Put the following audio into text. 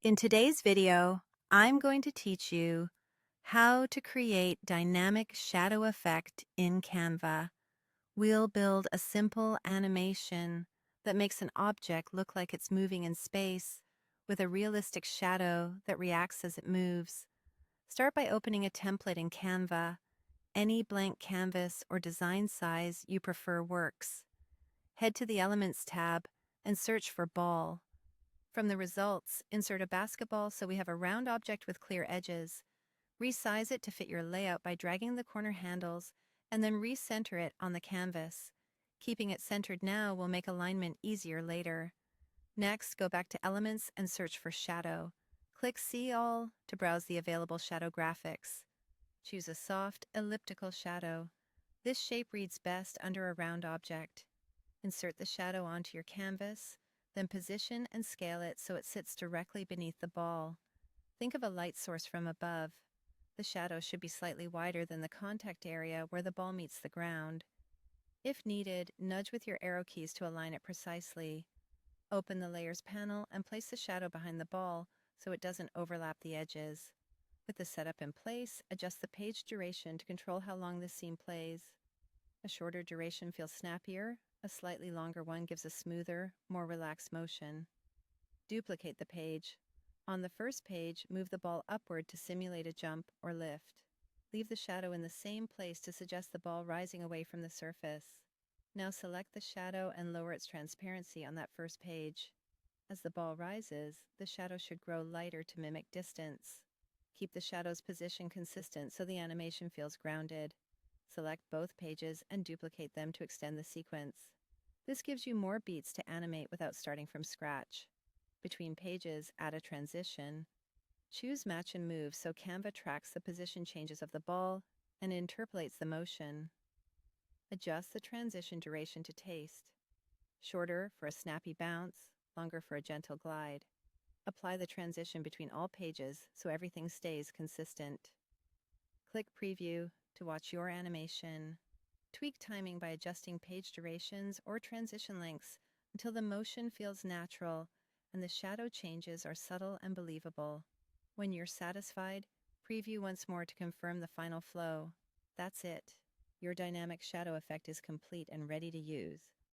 In today's video, I'm going to teach you how to create dynamic shadow effect in Canva. We'll build a simple animation that makes an object look like it's moving in space with a realistic shadow that reacts as it moves. Start by opening a template in Canva. Any blank canvas or design size you prefer works. Head to the Elements tab and search for ball. From the results, insert a basketball so we have a round object with clear edges. Resize it to fit your layout by dragging the corner handles and then recenter it on the canvas. Keeping it centered now will make alignment easier later. Next, go back to Elements and search for Shadow. Click See All to browse the available shadow graphics. Choose a soft, elliptical shadow. This shape reads best under a round object. Insert the shadow onto your canvas, then position and scale it so it sits directly beneath the ball. Think of a light source from above. The shadow should be slightly wider than the contact area where the ball meets the ground. If needed, nudge with your arrow keys to align it precisely. Open the Layers panel and place the shadow behind the ball so it doesn't overlap the edges. With the setup in place, adjust the page duration to control how long the scene plays. A shorter duration feels snappier. A slightly longer one gives a smoother, more relaxed motion. Duplicate the page. On the first page, move the ball upward to simulate a jump or lift. Leave the shadow in the same place to suggest the ball rising away from the surface. Now select the shadow and lower its transparency on that first page. As the ball rises, the shadow should grow lighter to mimic distance. Keep the shadow's position consistent so the animation feels grounded. Select both pages and duplicate them to extend the sequence. This gives you more beats to animate without starting from scratch. Between pages, add a transition. Choose Match and Move so Canva tracks the position changes of the ball and interpolates the motion. Adjust the transition duration to taste. Shorter for a snappy bounce, longer for a gentle glide. Apply the transition between all pages so everything stays consistent. Click Preview to watch your animation. Tweak timing by adjusting page durations or transition lengths until the motion feels natural and the shadow changes are subtle and believable. When you're satisfied, preview once more to confirm the final flow. That's it. Your dynamic shadow effect is complete and ready to use.